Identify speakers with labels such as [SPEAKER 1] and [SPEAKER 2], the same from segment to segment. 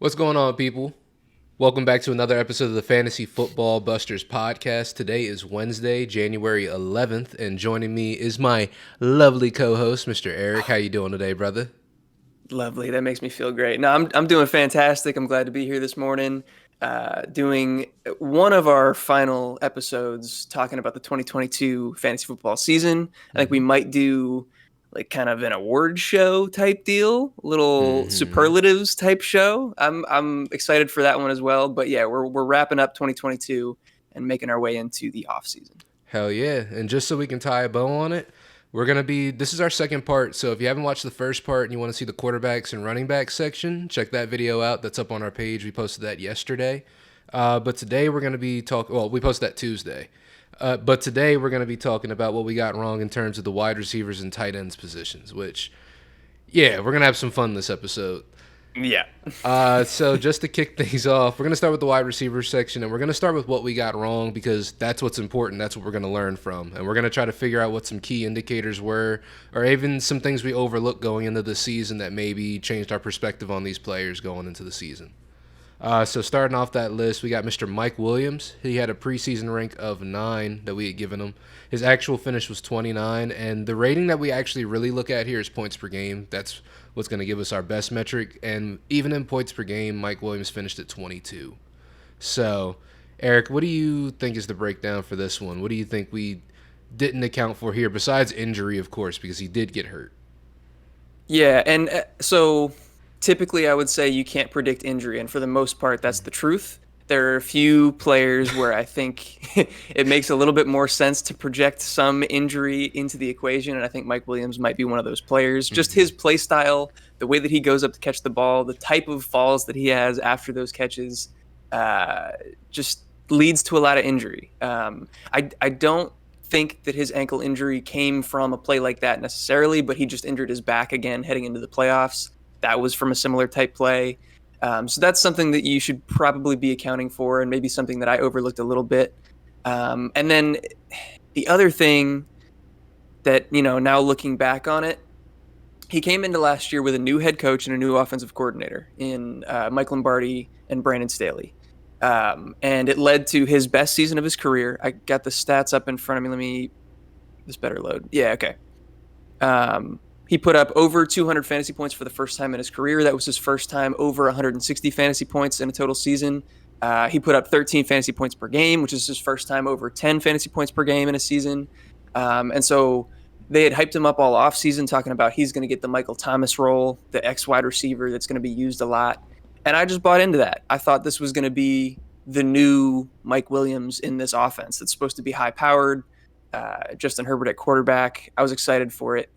[SPEAKER 1] What's going on, people? Welcome back to another episode of the Fantasy Football Busters podcast. Today is Wednesday, January 11th, and joining me is my lovely co-host, Mr. Eric. How you doing today, brother?
[SPEAKER 2] Lovely. That makes me feel great. No, I'm doing fantastic. I'm glad to be here this morning, doing one of our final episodes talking about the 2022 fantasy football season. I think we might do like kind of an award show type deal, little
[SPEAKER 1] Mm-hmm.
[SPEAKER 2] superlatives type show. I'm excited for that one as well. But yeah, we're wrapping up 2022 and making our way into the off season.
[SPEAKER 1] Hell yeah. And just so we can tie a bow on it, this is our second part. So if you haven't watched the first part and you want to see the quarterbacks and running backs section, check that video out. That's up on our page. We posted that yesterday. But today we're going to be talking, well, we posted that Tuesday. But today we're going to be talking about what we got wrong in terms of the wide receivers and tight ends positions, which, yeah, we're going to have some fun this episode.
[SPEAKER 2] Yeah.
[SPEAKER 1] So just to kick things off, we're going to start with the wide receiver section, and we're going to start with what we got wrong because that's what's important. That's what we're going to learn from. And we're going to try to figure out what some key indicators were or even some things we overlooked going into the season that maybe changed our perspective on these players going into the season. So starting off that list, we got Mr. Mike Williams. He had a preseason rank of 9 that we had given him. His actual finish was 29, and the rating that we actually really look at here is points per game. That's what's going to give us our best metric, and even in points per game, Mike Williams finished at 22. So, Eric, what do you think is the breakdown for this one? What do you think we didn't account for here, besides injury, of course, because he did get hurt?
[SPEAKER 2] Yeah, and so typically I would say you can't predict injury, and for the most part, that's the truth. There are a few players where I think it makes a little bit more sense to project some injury into the equation, and I think Mike Williams might be one of those players. Just
[SPEAKER 1] Mm-hmm.
[SPEAKER 2] his play style, the way that he goes up to catch the ball, the type of falls that he has after those catches, uh, just leads to a lot of injury. I don't think that his ankle injury came from a play like that necessarily, but he just injured his back again heading into the playoffs. That was from a similar type play. So that's something that you should probably be accounting for, and maybe something that I overlooked a little bit. And then the other thing that, now looking back on it, he came into last year with a new head coach and a new offensive coordinator in Mike Lombardi and Brandon Staley. And it led to his best season of his career. I got the stats up in front of me. This better load. Yeah, okay. He put up over 200 fantasy points for the first time in his career. That was his first time over 160 fantasy points in a total season. He put up 13 fantasy points per game, which is his first time over 10 fantasy points per game in a season. And so they had hyped him up all offseason, talking about he's going to get the Michael Thomas role, the X wide receiver that's going to be used a lot. And I just bought into that. I thought this was going to be the new Mike Williams in this offense that's supposed to be high powered. Justin Herbert at quarterback. I was excited for it.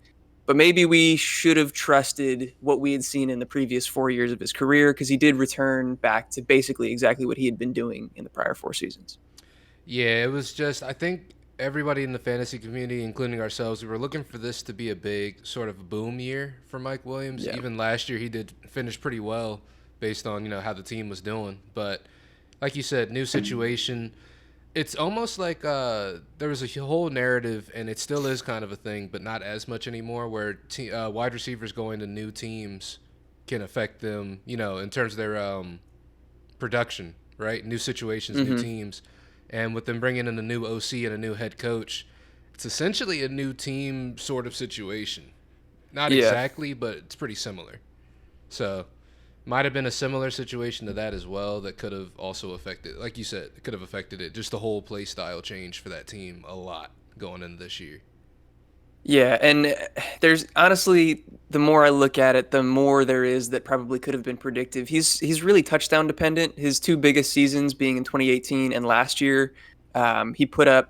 [SPEAKER 2] But maybe we should have trusted what we had seen in the previous 4 years of his career, because he did return back to basically exactly what he had been doing in the prior 4 seasons.
[SPEAKER 1] Yeah, it was just, I think everybody in the fantasy community, including ourselves, we were looking for this to be a big sort of boom year for Mike Williams.
[SPEAKER 2] Yeah.
[SPEAKER 1] Even last year, he did finish pretty well based on, how the team was doing. But like you said, new situation. It's almost like there was a whole narrative, and it still is kind of a thing, but not as much anymore, where wide receivers going to new teams can affect them, in terms of their production, right? New situations, new
[SPEAKER 2] Mm-hmm.
[SPEAKER 1] teams. And with them bringing in a new OC and a new head coach, it's essentially a new team sort of situation. Not
[SPEAKER 2] Yeah.
[SPEAKER 1] exactly, but it's pretty similar. So, might have been a similar situation to that as well that could have also affected, like you said, it could have affected it. Just the whole play style change for that team a lot going into this year.
[SPEAKER 2] Yeah, and there's honestly, the more I look at it, the more there is that probably could have been predictive. He's really touchdown dependent. His two biggest seasons being in 2018 and last year, he put up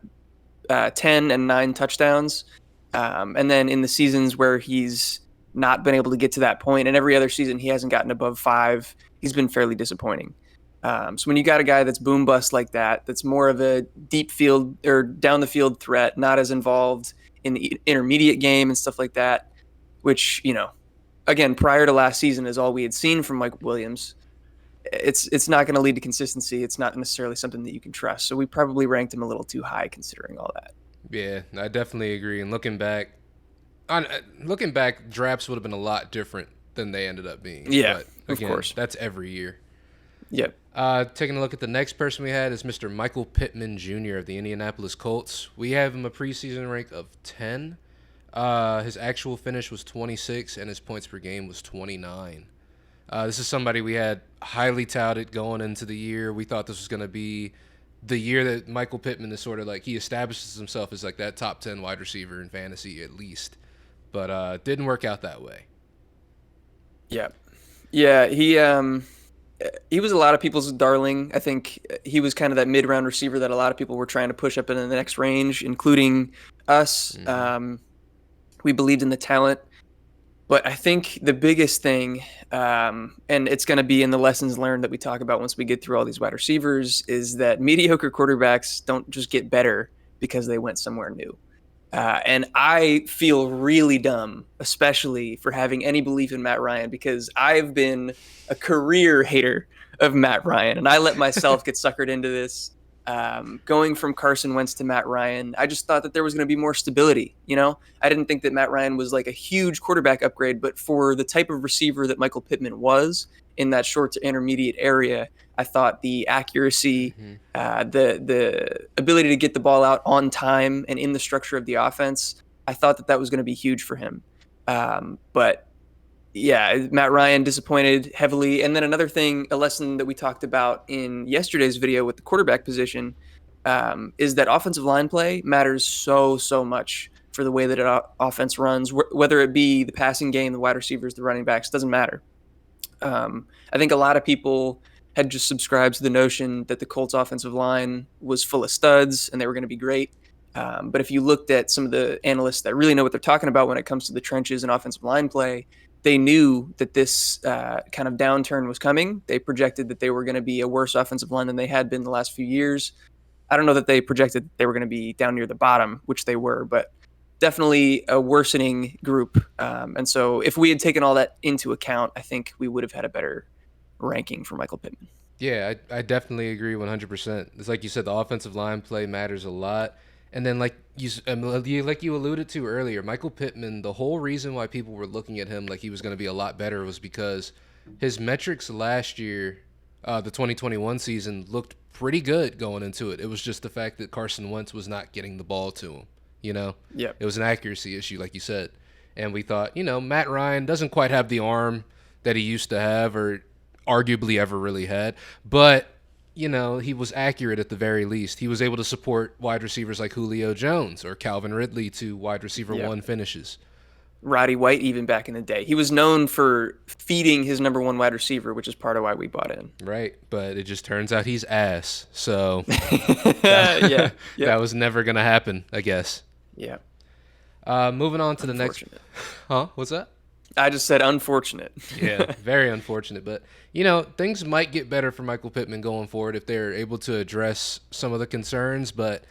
[SPEAKER 2] 10 and 9 touchdowns. And then in the seasons where he's not been able to get to that point, and every other season he hasn't gotten above 5, he's been fairly disappointing. So when you got a guy that's boom bust like that, that's more of a deep field or down the field threat, not as involved in the intermediate game and stuff like that, which, again, prior to last season is all we had seen from Mike Williams. It's not going to lead to consistency. It's not necessarily something that you can trust. So we probably ranked him a little too high considering all that.
[SPEAKER 1] Yeah, I definitely agree. And looking back, drafts would have been a lot different than they ended up being.
[SPEAKER 2] Yeah,
[SPEAKER 1] But
[SPEAKER 2] of
[SPEAKER 1] again,
[SPEAKER 2] course.
[SPEAKER 1] that's every year.
[SPEAKER 2] Yep.
[SPEAKER 1] Taking a look at the next person we had is Mr. Michael Pittman Jr. of the Indianapolis Colts. We have him a preseason rank of 10. His actual finish was 26, and his points per game was 29. This is somebody we had highly touted going into the year. We thought this was going to be the year that Michael Pittman is sort of like, he establishes himself as like that top 10 wide receiver in fantasy at least. But didn't work out that way.
[SPEAKER 2] Yeah. Yeah, he was a lot of people's darling. I think he was kind of that mid-round receiver that a lot of people were trying to push up into the next range, including us. We believed in the talent. But I think the biggest thing, and it's going to be in the lessons learned that we talk about once we get through all these wide receivers, is that mediocre quarterbacks don't just get better because they went somewhere new. And I feel really dumb, especially for having any belief in Matt Ryan, because I've been a career hater of Matt Ryan, and I let myself get suckered into this. Going from Carson Wentz to Matt Ryan, I just thought that there was going to be more stability. I didn't think that Matt Ryan was like a huge quarterback upgrade, but for the type of receiver that Michael Pittman was in that short to intermediate area, I thought the accuracy, the ability to get the ball out on time and in the structure of the offense, I thought that was going to be huge for him. But yeah, Matt Ryan disappointed heavily. And then another thing, a lesson that we talked about in yesterday's video with the quarterback position, is that offensive line play matters so much for the way that an offense runs, whether it be the passing game, the wide receivers, the running backs, doesn't matter. I think a lot of people had just subscribed to the notion that the Colts offensive line was full of studs and they were going to be great. But if you looked at some of the analysts that really know what they're talking about when it comes to the trenches and offensive line play, they knew that this kind of downturn was coming. They projected that they were going to be a worse offensive line than they had been the last few years. I don't know that they projected they were going to be down near the bottom, which they were, but definitely a worsening group. And so if we had taken all that into account, I think we would have had a better ranking for Michael Pittman.
[SPEAKER 1] Yeah, I definitely agree 100%. It's like you said, the offensive line play matters a lot. And then like you alluded to earlier, Michael Pittman, the whole reason why people were looking at him like he was going to be a lot better was because his metrics last year, the 2021 season, looked pretty good going into it. It was just the fact that Carson Wentz was not getting the ball to him.
[SPEAKER 2] Yep.
[SPEAKER 1] It was an accuracy issue, like you said. And we thought, Matt Ryan doesn't quite have the arm that he used to have or arguably ever really had. But, he was accurate at the very least. He was able to support wide receivers like Julio Jones or Calvin Ridley to wide receiver one finishes.
[SPEAKER 2] Roddy White, even back in the day. He was known for feeding his number one wide receiver, which is part of why we bought in.
[SPEAKER 1] Right. But it just turns out he's ass. So
[SPEAKER 2] that
[SPEAKER 1] was never going to happen, I guess.
[SPEAKER 2] Yeah.
[SPEAKER 1] Moving on to the next. Huh? What's that?
[SPEAKER 2] I just said unfortunate.
[SPEAKER 1] Yeah, very unfortunate. But, things might get better for Michael Pittman going forward if they're able to address some of the concerns. But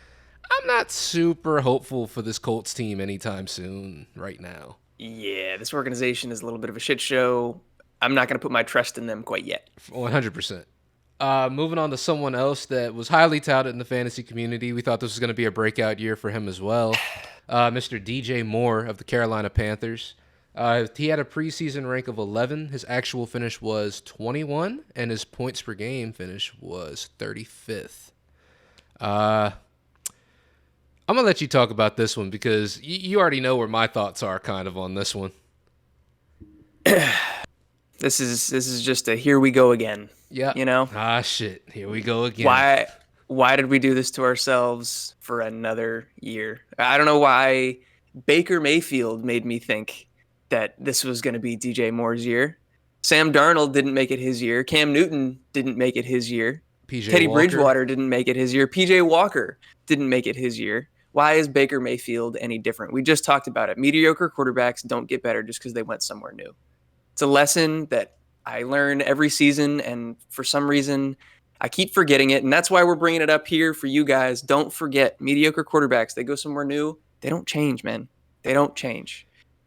[SPEAKER 1] I'm not super hopeful for this Colts team anytime soon right now.
[SPEAKER 2] Yeah, this organization is a little bit of a shit show. I'm not going to put my trust in them quite yet.
[SPEAKER 1] 100%. Moving on to someone else that was highly touted in the fantasy community. We thought this was going to be a breakout year for him as well. Mr. DJ Moore of the Carolina Panthers. He had a preseason rank of 11. His actual finish was 21, and his points per game finish was 35th. I'm going to let you talk about this one because you already know where my thoughts are kind of on this one.
[SPEAKER 2] This is just a here we go again.
[SPEAKER 1] Yeah. Shit. Here we go again.
[SPEAKER 2] Why did we do this to ourselves for another year? I don't know why Baker Mayfield made me think that this was going to be DJ Moore's year. Sam Darnold didn't make it his year. Cam Newton didn't make it his year. Teddy Bridgewater didn't make it his year. PJ Walker didn't make it his year. Why is Baker Mayfield any different? We just talked about it. Mediocre quarterbacks don't get better just because they went somewhere new. It's a lesson that I learn every season, and for some reason, I keep forgetting it, and that's why we're bringing it up here for you guys. Don't forget, mediocre quarterbacks, they go somewhere new, they don't change, man. They don't change.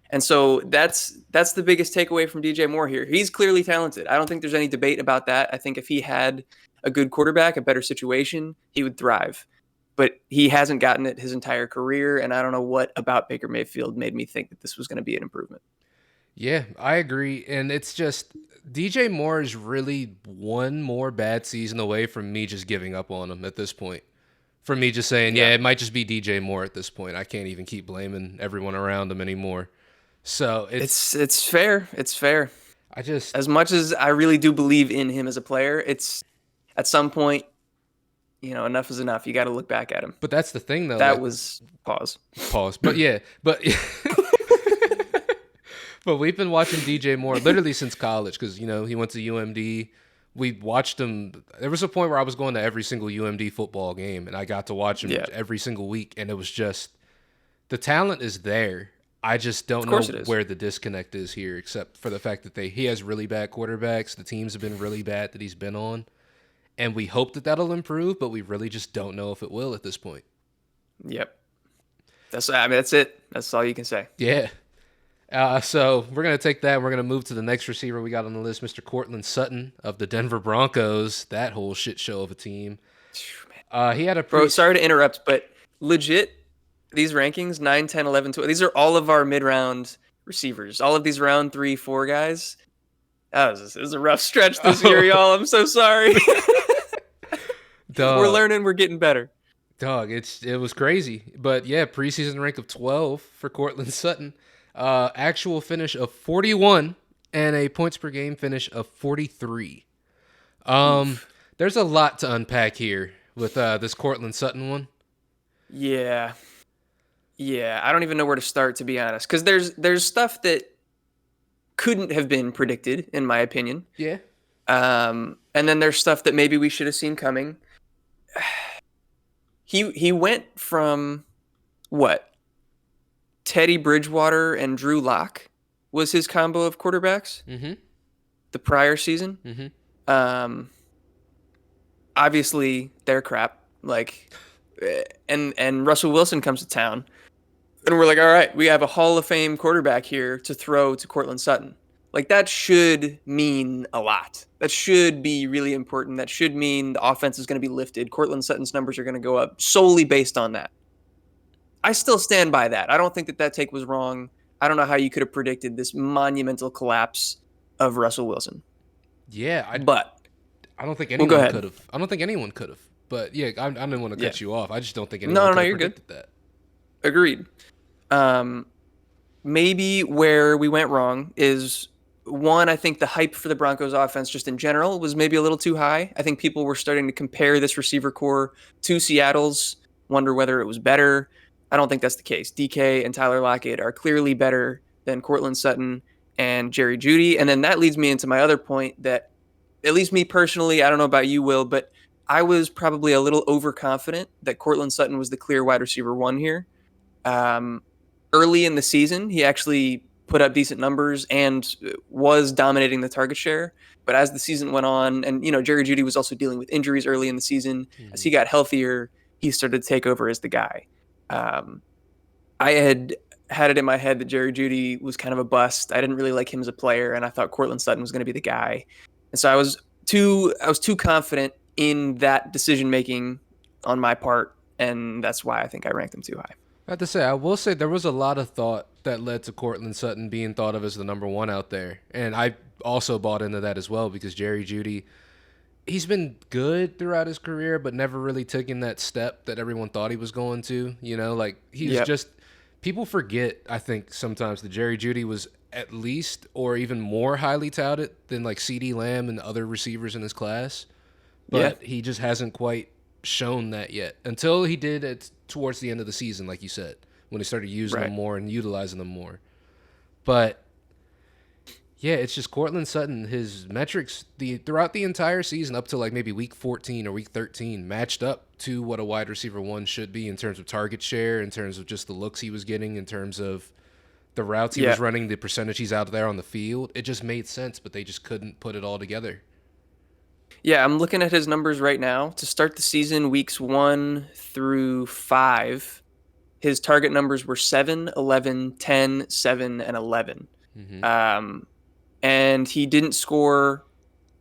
[SPEAKER 2] And so that's the biggest takeaway from DJ Moore here. He's clearly talented. I don't think there's any debate about that. I think if he had a good quarterback, a better situation, he would thrive. But he hasn't gotten it his entire career, and I don't know what about Baker Mayfield made me think that this was going to be an improvement.
[SPEAKER 1] Yeah, I agree. And it's just DJ Moore is really one more bad season away from me just giving up on him at this point. From me just saying,
[SPEAKER 2] Yeah,
[SPEAKER 1] yeah, it might just be DJ Moore at this point. I can't even keep blaming everyone around him anymore. So
[SPEAKER 2] it's fair. It's fair.
[SPEAKER 1] I just,
[SPEAKER 2] As much as I really do believe in him as a player, it's at some point, enough is enough. You got to look back at him.
[SPEAKER 1] but that's the thing though.
[SPEAKER 2] That
[SPEAKER 1] Like,
[SPEAKER 2] was pause.
[SPEAKER 1] pause. But yeah, but but we've been watching DJ Moore literally since college because he went to UMD. We watched him. There was a point where I was going to every single UMD football game, and I got to watch him
[SPEAKER 2] Yeah,
[SPEAKER 1] every single week, and it was just the talent is there. I just don't
[SPEAKER 2] of
[SPEAKER 1] know
[SPEAKER 2] course it is.
[SPEAKER 1] where the disconnect is here, except for the fact that he has really bad quarterbacks. The teams have been really bad that he's been on, and we hope that that'll improve, but we really just don't know if it will at this point.
[SPEAKER 2] Yep. That's it. That's all you can say.
[SPEAKER 1] Yeah. So we're gonna take that. And we're gonna move to the next receiver we got on the list, Mr. Cortland Sutton of the Denver Broncos. That whole shit show of a team. He had a
[SPEAKER 2] Bro, sorry to interrupt, but legit, these rankings 9, 10, 11, 12, these are all of our mid-round receivers. All of these round 3, 4 guys. It was a rough stretch this year, y'all. I'm so sorry.
[SPEAKER 1] dog,
[SPEAKER 2] We're learning. We're getting better.
[SPEAKER 1] dog. It was crazy, but yeah, preseason rank of 12 for Cortland Sutton. Actual finish of 41 and a points per game finish of 43. There's a lot to unpack here with this Cortland Sutton one.
[SPEAKER 2] Yeah. Yeah, I don't even know where to start, to be honest, because there's stuff that couldn't have been predicted, in my opinion.
[SPEAKER 1] Yeah.
[SPEAKER 2] And then there's stuff that maybe we should have seen coming. He went from what? Teddy Bridgewater and Drew Lock was his combo of quarterbacks
[SPEAKER 1] Mm-hmm.
[SPEAKER 2] the prior season.
[SPEAKER 1] Mm-hmm.
[SPEAKER 2] Um, Obviously they're crap. Like, and Russell Wilson comes to town, and we're like, all right, we have a Hall of Fame quarterback here to throw to Cortland Sutton. Like, that should mean a lot. That should be really important. That should mean the offense is going to be lifted. Cortland Sutton's numbers are going to go up solely based on that. I still stand by that. I don't think that take was wrong. I don't know how you could have predicted this monumental collapse of Russell Wilson.
[SPEAKER 1] Yeah,
[SPEAKER 2] But
[SPEAKER 1] I don't think
[SPEAKER 2] go
[SPEAKER 1] anyone
[SPEAKER 2] ahead.
[SPEAKER 1] could have. I don't think anyone could have. But yeah, I didn't want to cut you off. I just don't think anyone
[SPEAKER 2] No,
[SPEAKER 1] could have
[SPEAKER 2] you're good.
[SPEAKER 1] predicted that.
[SPEAKER 2] Agreed. Maybe where we went wrong is one, I think the hype for the Broncos offense just in general was maybe a little too high. I think people were starting to compare this receiver core to Seattle's, wonder whether it was better. I don't think that's the case. DK and Tyler Lockett are clearly better than Cortland Sutton and Jerry Jeudy. And then that leads me into my other point that, at least me personally, I don't know about you, Will, but I was probably a little overconfident that Cortland Sutton was the clear wide receiver one here. Early in the season, he actually put up decent numbers and was dominating the target share. But as the season went on, and Jerry Jeudy was also dealing with injuries early in the season, as he got healthier, he started to take over as the guy. I had it in my head that Jerry Jeudy was kind of a bust. I didn't really like him as a player, and I thought Cortland Sutton was going to be the guy. And so I was too confident in that decision making on my part, and that's why I think I ranked him too high.
[SPEAKER 1] I have to say, I will say there was a lot of thought that led to Cortland Sutton being thought of as the number one out there. And I also bought into that as well because Jerry Jeudy, he's been good throughout his career, but never really taken that step that everyone thought he was going to. Like he's just, people forget, I think, sometimes that Jerry Jeudy was at least or even more highly touted than like CeeDee Lamb and other receivers in his class. But he just hasn't quite shown that yet until he did it towards the end of the season, like you said, when he started using them more and utilizing them more. But yeah, it's just Cortland Sutton. His metrics throughout the entire season, up to like maybe week 14 or week 13, matched up to what a wide receiver one should be in terms of target share, in terms of just the looks he was getting, in terms of the routes he was running, the percentage he's out there on the field. It just made sense, but they just couldn't put it all together.
[SPEAKER 2] Yeah, I'm looking at his numbers right now. To start the season, weeks 1 through 5, his target numbers were 7, 11, 10, 7, and 11. Mm-hmm. And he didn't score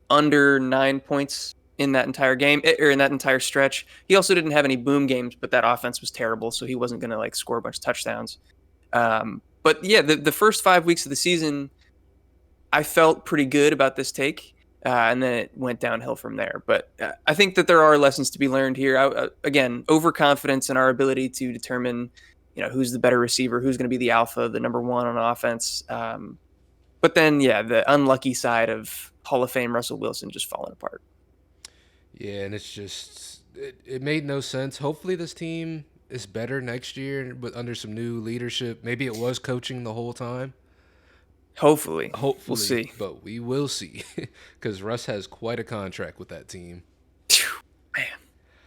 [SPEAKER 2] under 9 points in that entire game, or in that entire stretch. He also didn't have any boom games, but that offense was terrible, so he wasn't going to score a bunch of touchdowns. But yeah, the first 5 weeks of the season, I felt pretty good about this take. And then it went downhill from there. But I think that there are lessons to be learned here. Again, overconfidence in our ability to determine, who's the better receiver, who's going to be the alpha, the number one on offense. But then, yeah, the unlucky side of Hall of Fame Russell Wilson just falling apart.
[SPEAKER 1] Yeah, and it's just it made no sense. Hopefully, this team is better next year, but under some new leadership. Maybe it was coaching the whole time.
[SPEAKER 2] Hopefully, we'll
[SPEAKER 1] Hopefully,
[SPEAKER 2] see.
[SPEAKER 1] but we will see because Russ has quite a contract with that team.
[SPEAKER 2] Man,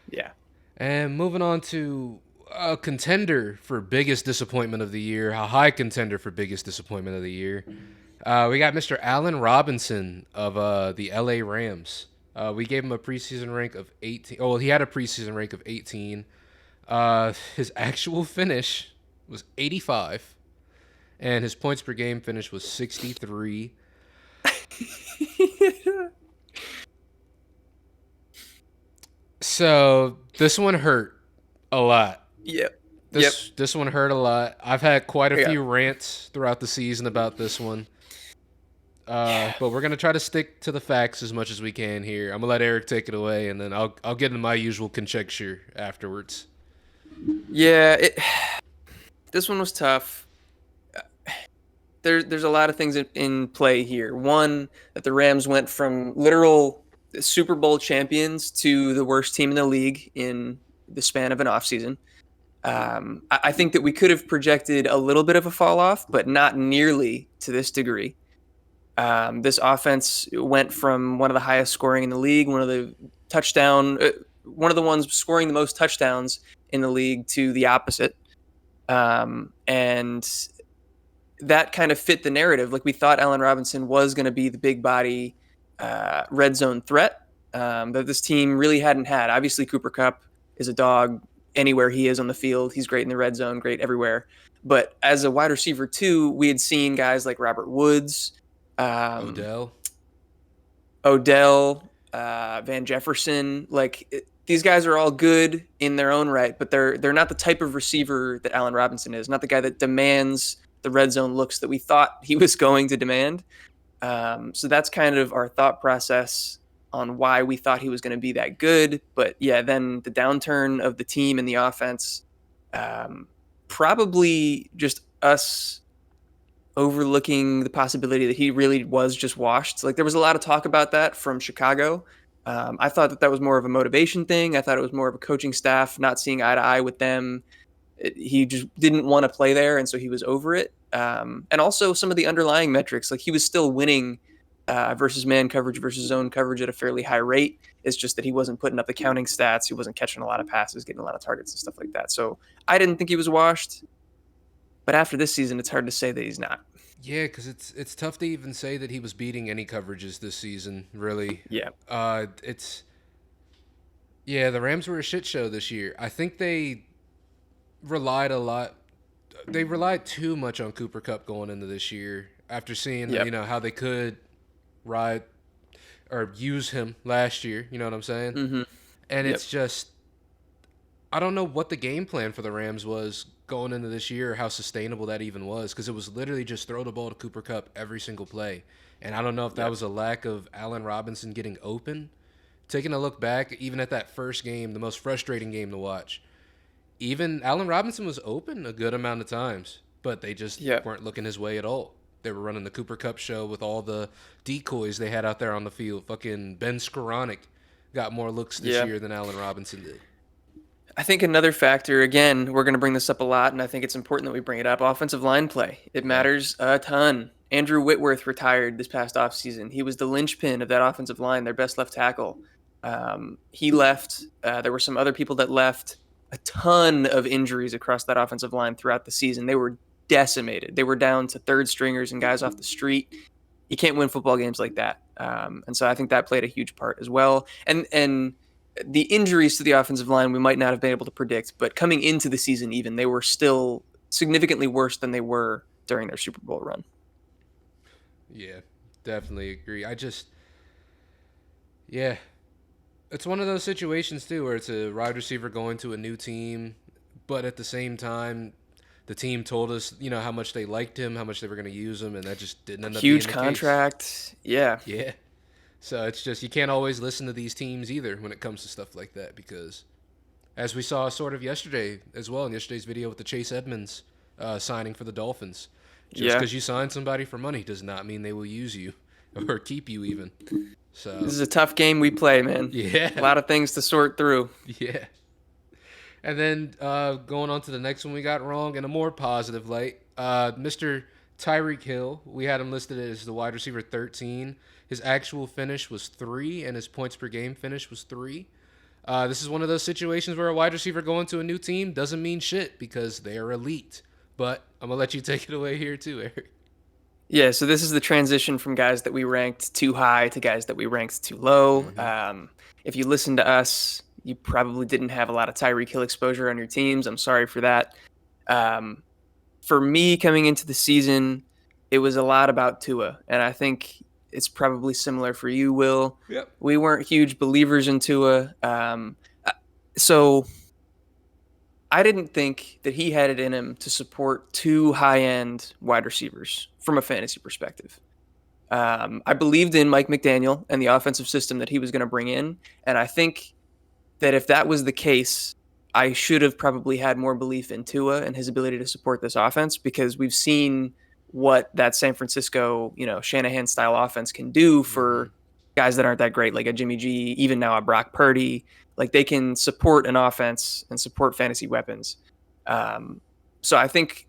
[SPEAKER 2] yeah.
[SPEAKER 1] And moving on to a contender for biggest disappointment of the year, a high contender for biggest disappointment of the year. We got Mr. Allen Robinson of the LA Rams. We gave him a preseason rank of 18. Oh, well, he had a preseason rank of 18. His actual finish was 85, and his points per game finish was 63. So this one hurt a lot.
[SPEAKER 2] Yep. Yep.
[SPEAKER 1] This one hurt a lot. I've had quite a
[SPEAKER 2] Yeah.
[SPEAKER 1] few rants throughout the season about this one. But we're gonna try to stick to the facts as much as we can here. I'm gonna let Eric take it away, and then I'll get into my usual conjecture afterwards.
[SPEAKER 2] Yeah. This one was tough. There's a lot of things in play here. One, that the Rams went from literal Super Bowl champions to the worst team in the league in the span of an offseason. I think that we could have projected a little bit of a fall off, but not nearly to this degree. This offense went from one of the highest scoring in the league, one of the ones scoring the most touchdowns in the league, to the opposite. And that kind of fit the narrative. Like, we thought Allen Robinson was going to be the big body red zone threat that this team really hadn't had. Obviously, Cooper Kupp is a dog anywhere he is on the field. He's great in the red zone, great everywhere. But as a wide receiver too, we had seen guys like Robert Woods,
[SPEAKER 1] Odell.
[SPEAKER 2] Van Jefferson. These guys are all good in their own right, but they're not the type of receiver that Allen Robinson is. Not the guy that demands the red zone looks that we thought he was going to demand. So that's kind of our thought process on why we thought he was going to be that good. But yeah, then the downturn of the team and the offense, probably just us overlooking the possibility that he really was just washed. Like, there was a lot of talk about that from Chicago. I thought that was more of a motivation thing. I thought it was more of a coaching staff not seeing eye to eye with them. He just didn't want to play there, and so he was over it. And also some of the underlying metrics, like he was still winning versus man coverage versus zone coverage at a fairly high rate. It's just that he wasn't putting up the counting stats. He wasn't catching a lot of passes, getting a lot of targets and stuff like that. So I didn't think he was washed. But after this season, it's hard to say that he's not.
[SPEAKER 1] Yeah, because it's tough to even say that he was beating any coverages this season. Really.
[SPEAKER 2] Yeah.
[SPEAKER 1] The Rams were a shit show this year. I think they relied a lot. They relied too much on Cooper Kupp going into this year after seeing how they could ride or use him last year. You know what I'm saying?
[SPEAKER 2] Mm-hmm.
[SPEAKER 1] And it's just, I don't know what the game plan for the Rams was going into this year, or how sustainable that even was, because it was literally just throw the ball to Cooper Kupp every single play. And I don't know if that was a lack of Allen Robinson getting open. Taking a look back, even at that first game, the most frustrating game to watch, even Allen Robinson was open a good amount of times, but they just weren't looking his way at all. They were running the Cooper Kupp show with all the decoys they had out there on the field. Fucking Ben Skoranek got more looks this year than Allen Robinson did.
[SPEAKER 2] I think another factor, again, we're going to bring this up a lot, and I think it's important that we bring it up, offensive line play. It matters a ton. Andrew Whitworth retired this past offseason. He was the linchpin of that offensive line, their best left tackle. He left. There were some other people that left. A ton of injuries across that offensive line throughout the season. They were decimated. They were down to third stringers and guys off the street. You can't win football games like that. And so I think that played a huge part as well. And the injuries to the offensive line we might not have been able to predict, but coming into the season even, they were still significantly worse than they were during their Super Bowl run.
[SPEAKER 1] Yeah, definitely agree. It's one of those situations too where it's a wide receiver going to a new team, but at the same time, The team told us, how much they liked him, how much they were going to use him, and that just didn't end up being
[SPEAKER 2] Huge
[SPEAKER 1] the case.
[SPEAKER 2] contract. Yeah.
[SPEAKER 1] Yeah. So it's just you can't always listen to these teams either when it comes to stuff like that because, as we saw sort of yesterday as well in yesterday's video with the Chase Edmonds signing for the Dolphins, just
[SPEAKER 2] Yeah.
[SPEAKER 1] because you sign somebody for money does not mean they will use you or keep you even.
[SPEAKER 2] This
[SPEAKER 1] So
[SPEAKER 2] is a tough game we play, man. A
[SPEAKER 1] yeah,
[SPEAKER 2] lot of things to sort through.
[SPEAKER 1] yeah. And then going on to the next one we got wrong in a more positive light, Mr. Tyreek Hill, we had him listed as the wide receiver 13. His actual finish was 3, and his points per game finish was 3. This is one of those situations where a wide receiver going to a new team doesn't mean shit because they are elite. But I'm going to let you take it away here too, Eric.
[SPEAKER 2] Yeah, so this is the transition from guys that we ranked too high to guys that we ranked too low.
[SPEAKER 1] Mm-hmm.
[SPEAKER 2] If you listen to us, you probably didn't have a lot of Tyreek Hill exposure on your teams. I'm sorry for that. Um, for me, coming into the season, it was a lot about Tua, and I think it's probably similar for you, Will.
[SPEAKER 1] Yep.
[SPEAKER 2] We weren't huge believers in Tua, so I didn't think that he had it in him to support two high-end wide receivers from a fantasy perspective. I believed in Mike McDaniel and the offensive system that he was going to bring in, and I think that if that was the case, I should have probably had more belief in Tua and his ability to support this offense because we've seen what that San Francisco, Shanahan style offense can do
[SPEAKER 1] Mm-hmm.
[SPEAKER 2] for guys that aren't that great, like a Jimmy G, even now a Brock Purdy. Like they can support an offense and support fantasy weapons. Um, so I think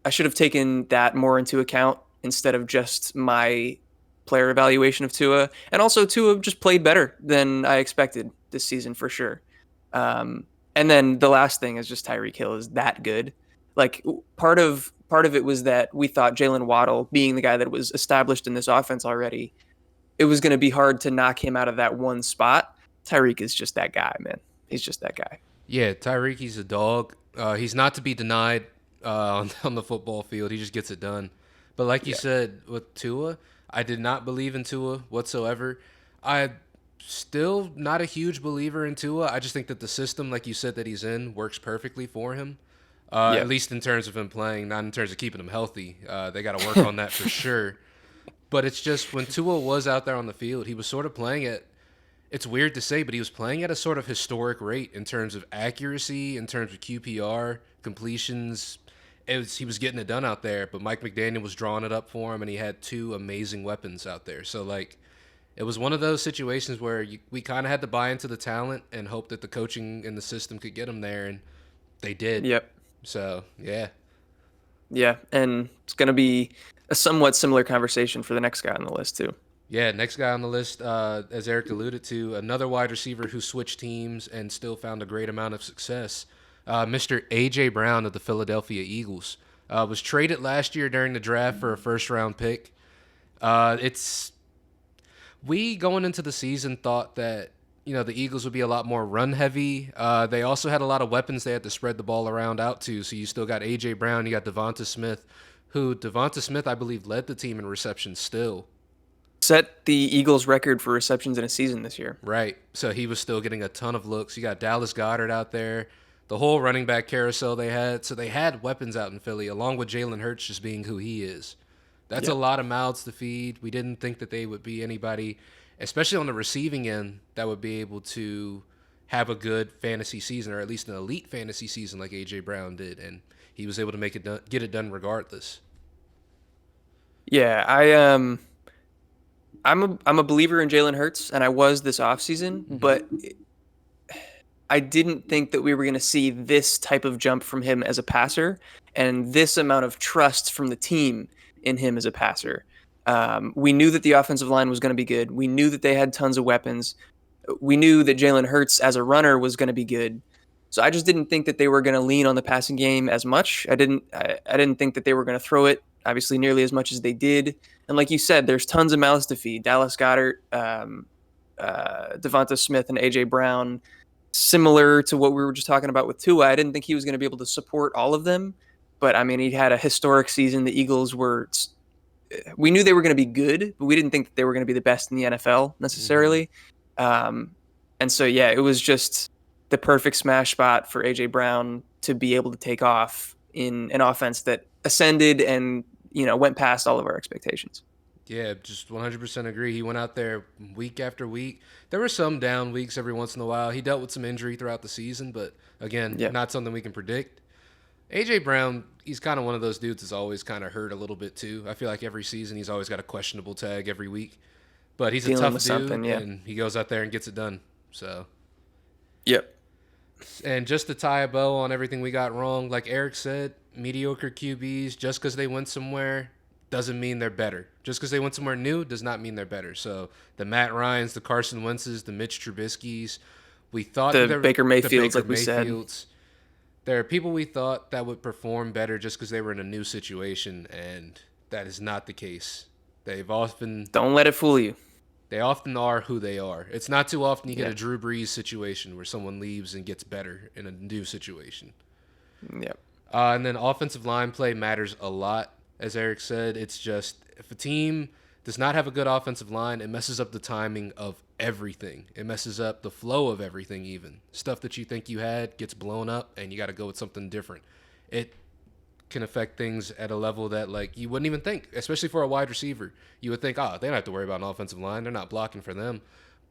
[SPEAKER 2] I should have taken that more into account instead of just my player evaluation of Tua. And also Tua just played better than I expected this season for sure. And then the last thing is just Tyreek Hill is that good. Like part of it was that we thought Jalen Waddle, being the guy that was established in this offense already, it was going to be hard to knock him out of that one spot. Tyreek is just that guy, man. He's just that guy.
[SPEAKER 1] Yeah, Tyreek, he's a dog. He's not to be denied on the football field. He just gets it done. But like you
[SPEAKER 2] Yeah.
[SPEAKER 1] said with Tua, I did not believe in Tua whatsoever. I still not a huge believer in Tua. I just think that the system, like you said, that he's in works perfectly for him. At
[SPEAKER 2] Yep.
[SPEAKER 1] least in terms of him playing, not in terms of keeping him healthy. They got to work on that for sure. But it's just when Tua was out there on the field, he was sort of playing at, it's weird to say, but he was playing at a sort of historic rate in terms of accuracy, in terms of QPR, completions. He was getting it done out there, but Mike McDaniel was drawing it up for him, and he had two amazing weapons out there. So, like, it was one of those situations where we kind of had to buy into the talent and hope that the coaching and the system could get him there, and they did.
[SPEAKER 2] Yep.
[SPEAKER 1] So, yeah.
[SPEAKER 2] Yeah. And it's going to be a somewhat similar conversation for the next guy on the list, too.
[SPEAKER 1] Yeah, next guy on the list, as Eric alluded to, another wide receiver who switched teams and still found a great amount of success. Mr. A.J. Brown of the Philadelphia Eagles was traded last year during the draft for a first-round pick. It's we going into the season thought that the Eagles would be a lot more run heavy. They also had a lot of weapons they had to spread the ball around out to. So you still got A.J. Brown, you got Devonta Smith, who Devonta Smith I believe led the team in receptions still.
[SPEAKER 2] Set the Eagles record for receptions in a season this year.
[SPEAKER 1] Right. So he was still getting a ton of looks. You got Dallas Goddard out there, the whole running back carousel they had. So they had weapons out in Philly, along with Jalen Hurts just being who he is. That's a
[SPEAKER 2] Yep.
[SPEAKER 1] lot of mouths to feed. We didn't think that they would be anybody, especially on the receiving end, that would be able to have a good fantasy season, or at least an elite fantasy season like A.J. Brown did. And he was able to get it done regardless.
[SPEAKER 2] Yeah, I'm a believer in Jalen Hurts, and I was this offseason, but I didn't think that we were going to see this type of jump from him as a passer and this amount of trust from the team in him as a passer. We knew that the offensive line was going to be good. We knew that they had tons of weapons. We knew that Jalen Hurts as a runner was going to be good. So I just didn't think that they were going to lean on the passing game as much. I didn't think that they were going to throw it obviously nearly as much as they did. And like you said, there's tons of mouths to feed. Dallas Goedert, Devonta Smith, and AJ Brown. Similar to what we were just talking about with Tua, I didn't think he was going to be able to support all of them. But I mean, he had a historic season. The Eagles were. We knew they were going to be good, but we didn't think that they were going to be the best in the NFL necessarily. And so, yeah, it was just the perfect smash spot for AJ Brown to be able to take off in an offense that ascended and went past all of our expectations.
[SPEAKER 1] Yeah, just 100% agree. He went out there week after week. There were some down weeks every once in a while. He dealt with some injury throughout the season, but again,
[SPEAKER 2] Yeah,
[SPEAKER 1] not something we can predict. AJ Brown, he's kind of one of those dudes that's always kind of hurt a little bit too. I feel like every season he's always got a questionable tag every week, but he's a
[SPEAKER 2] dealing
[SPEAKER 1] tough
[SPEAKER 2] with something.
[SPEAKER 1] dude
[SPEAKER 2] Yeah.
[SPEAKER 1] and he goes out there and gets it done. So,
[SPEAKER 2] Yep.
[SPEAKER 1] and just to tie a bow on everything we got wrong, like Eric said, mediocre QBs, just because they went somewhere doesn't mean they're better. Just because they went somewhere new does not mean they're better. So the Matt Ryans, the Carson Wentzes, the Mitch Trubisky's, we thought that
[SPEAKER 2] The
[SPEAKER 1] they're
[SPEAKER 2] Baker
[SPEAKER 1] the
[SPEAKER 2] Mayfields,
[SPEAKER 1] Baker
[SPEAKER 2] like we said.
[SPEAKER 1] Mayfields. There are people we thought that would perform better just because they were in a new situation, and that is not the case. They've often
[SPEAKER 2] Don't let it fool you.
[SPEAKER 1] they often are who they are. It's not too often you get
[SPEAKER 2] Yeah.
[SPEAKER 1] a Drew Brees situation where someone leaves and gets better in a new situation.
[SPEAKER 2] Yep.
[SPEAKER 1] And then offensive line play matters a lot. As Eric said, it's just if a team does not have a good offensive line, it messes up the timing of everything. It messes up the flow of everything, even. Stuff that you think you had gets blown up, and you got to go with something different. It can affect things at a level that like you wouldn't even think, especially for a wide receiver. You would think, oh, they don't have to worry about an offensive line. They're not blocking for them.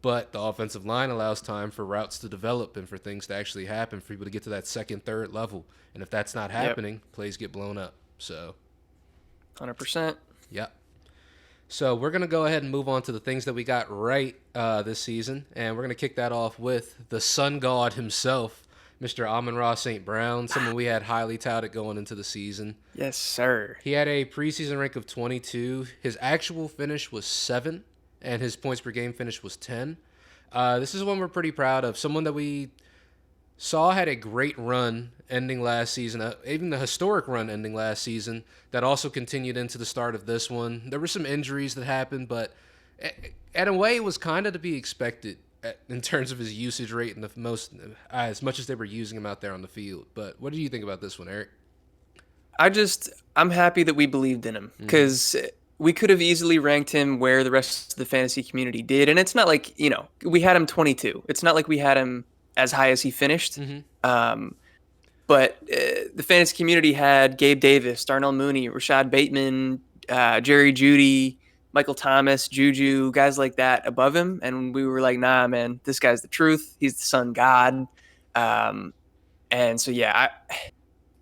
[SPEAKER 1] But the offensive line allows time for routes to develop and for things to actually happen, for people to get to that second, third level. And if that's not
[SPEAKER 2] Yep.
[SPEAKER 1] happening, plays get blown up. So,
[SPEAKER 2] 100%.
[SPEAKER 1] yeah. So we're going to go ahead and move on to the things that we got right this season. And we're going to kick that off with the sun god himself, Mr. Amon-Ra St. Brown, someone we had highly touted going into the season.
[SPEAKER 2] Yes, sir.
[SPEAKER 1] He had a preseason rank of 22. His actual finish was 7, and his points per game finish was 10. This is one we're pretty proud of. Someone that we saw had a great run ending last season, even the historic run ending last season, that also continued into the start of this one. There were some injuries that happened, but in a way, it was kind of to be expected in terms of his usage rate and the most, as much as they were using him out there on the field. But what do you think about this one, Eric?
[SPEAKER 2] I'm happy that we believed in him because we could have easily ranked him where the rest of the fantasy community did. And it's not like, we had him 22. It's not like we had him as high as he finished. But the fantasy community had Gabe Davis, Darnell Mooney, Rashad Bateman, Jerry Jeudy, Michael Thomas, Juju, guys like that above him. And we were like, nah, man, this guy's the truth. He's the sun god. And so, yeah,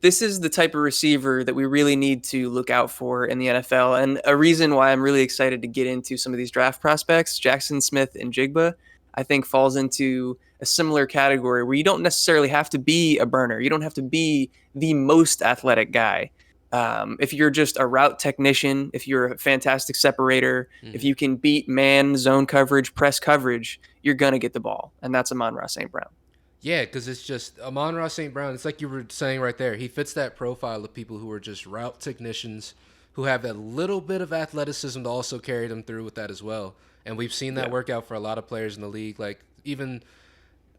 [SPEAKER 2] this is the type of receiver that we really need to look out for in the NFL. And a reason why I'm really excited to get into some of these draft prospects, Jackson Smith and Jigba, I think falls into a similar category where you don't necessarily have to be a burner. You don't have to be the most athletic guy. If you're just a route technician, if you're a fantastic separator, if you can beat man, zone coverage, press coverage, you're going to get the ball. And that's Amon-Ra St. Brown.
[SPEAKER 1] Yeah, because it's just Amon-Ra St. Brown. It's like you were saying right there. He fits that profile of people who are just route technicians who have that little bit of athleticism to also carry them through with that as well. And we've seen that work out for a lot of players in the league. Like even,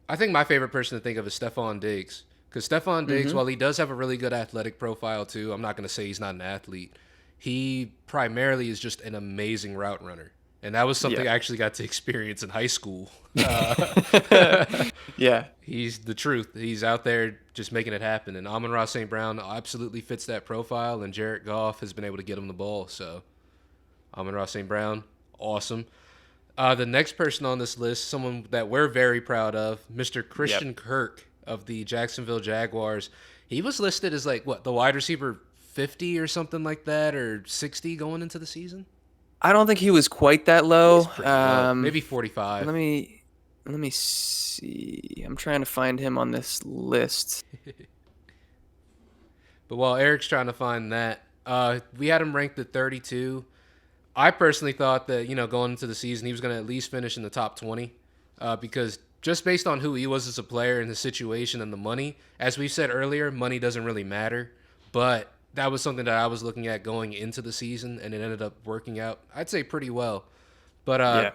[SPEAKER 1] I think my favorite person to think of is Stephon Diggs. Because Stephon Diggs, while he does have a really good athletic profile too, I'm not going to say he's not an athlete. He primarily is just an amazing route runner. And that was something I actually got to experience in high school.
[SPEAKER 2] Yeah.
[SPEAKER 1] He's the truth. He's out there just making it happen. And Amon-Ra St. Brown absolutely fits that profile, and Jared Goff has been able to get him the ball. So Amon-Ra St. Brown, awesome. The next person on this list, someone that we're very proud of, Mr. Christian Kirk of the Jacksonville Jaguars. He was listed as like, what, the wide receiver 50 or something like that, or 60 going into the season?
[SPEAKER 2] I don't think he was quite that low.
[SPEAKER 1] Low. Maybe 45.
[SPEAKER 2] Let me see. I'm trying to find him on this list.
[SPEAKER 1] But while Eric's trying to find that, we had him ranked at 32. I personally thought that, going into the season, he was going to at least finish in the top 20 because just based on who he was as a player and the situation and the money, as we said earlier, money doesn't really matter. But that was something that I was looking at going into the season, and it ended up working out, I'd say, pretty well. But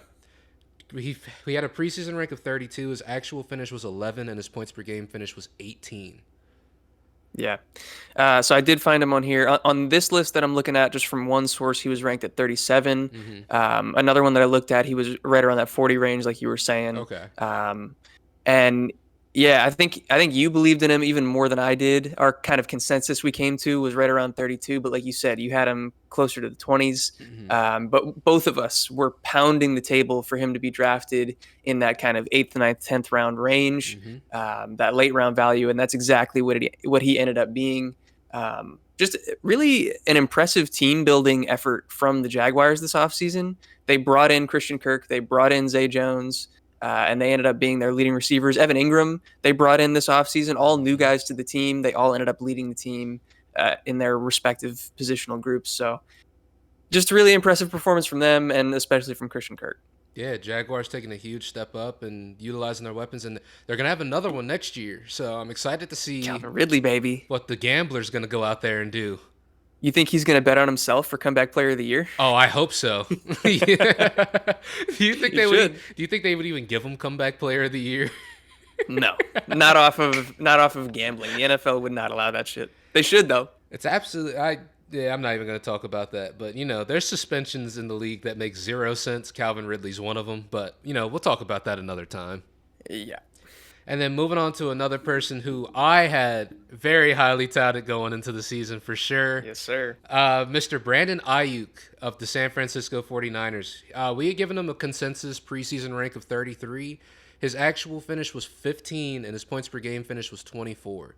[SPEAKER 1] he had a preseason rank of 32. His actual finish was 11, and his points per game finish was 18.
[SPEAKER 2] Yeah. So I did find him on here. On this list that I'm looking at, just from one source, he was ranked at 37. Another one that I looked at, he was right around that 40 range, like you were saying.
[SPEAKER 1] Okay.
[SPEAKER 2] And Yeah, I think you believed in him even more than I did. Our kind of consensus we came to was right around 32, but like you said, you had him closer to the 20s.
[SPEAKER 1] Hmm.
[SPEAKER 2] But both of us were pounding the table for him to be drafted in that kind of eighth, ninth, 10th round range,
[SPEAKER 1] Hmm.
[SPEAKER 2] that late round value, and that's exactly what he ended up being. Just really an impressive team building effort from the Jaguars this offseason. They brought in Christian Kirk, they brought in Zay Jones. And they ended up being their leading receivers. Evan Ingram, they brought in this offseason, all new
[SPEAKER 1] Hmm.
[SPEAKER 2] guys to the team. They all ended up leading the team in their respective positional groups. So just a really impressive performance from them, and especially from Christian Kirk.
[SPEAKER 1] Yeah, Jaguars taking a huge step up and utilizing their weapons, and they're gonna have another one next year. So I'm excited to see
[SPEAKER 2] Calvin Ridley, baby.
[SPEAKER 1] what the gambler's gonna go out there and do.
[SPEAKER 2] You think he's going to bet on himself for comeback player of the year?
[SPEAKER 1] Oh, I hope so. Yeah. Do you think
[SPEAKER 2] He
[SPEAKER 1] they would?
[SPEAKER 2] should.
[SPEAKER 1] Do you think they would even give him comeback player of the year?
[SPEAKER 2] No, not off of gambling. The NFL would not allow that shit. They should though.
[SPEAKER 1] It's absolutely. Yeah, I'm not even going to talk about that. But there's suspensions in the league that make zero sense. Calvin Ridley's one of them. But we'll talk about that another time.
[SPEAKER 2] Yeah.
[SPEAKER 1] And then moving on to another person who I had very highly touted going into the season for sure.
[SPEAKER 2] Yes, sir.
[SPEAKER 1] Mr. Brandon Ayuk of the San Francisco 49ers. We had given him a consensus preseason rank of 33. His actual finish was 15, and his points per game finish was 24.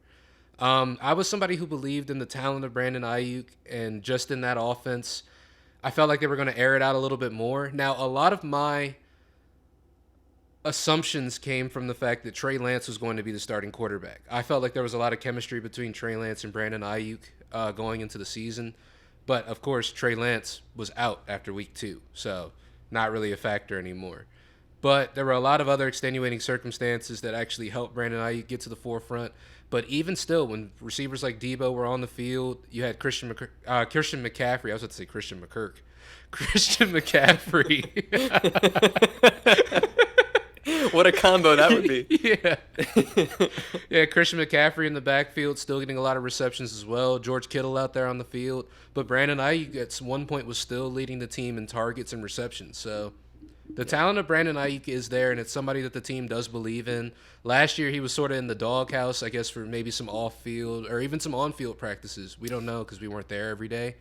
[SPEAKER 1] I was somebody who believed in the talent of Brandon Ayuk, and just in that offense, I felt like they were going to air it out a little bit more. Now, a lot of my assumptions came from the fact that Trey Lance was going to be the starting quarterback. I felt like there was a lot of chemistry between Trey Lance and Brandon Ayuk going into the season. But, of course, Trey Lance was out after week 2, so not really a factor anymore. But there were a lot of other extenuating circumstances that actually helped Brandon Ayuk get to the forefront. But even still, when receivers like Debo were on the field, you had Christian McCaffrey. I was about to say Christian McKirk. Christian McCaffrey.
[SPEAKER 2] What a combo that would be.
[SPEAKER 1] Yeah. Yeah, Christian McCaffrey in the backfield, still getting a lot of receptions as well. George Kittle out there on the field. But Brandon Ayuk at one point was still leading the team in targets and receptions. So the talent of Brandon Ayuk is there, and it's somebody that the team does believe in. Last year, he was sort of in the doghouse, I guess, for maybe some off-field or even some on-field practices. We don't know because we weren't there every day.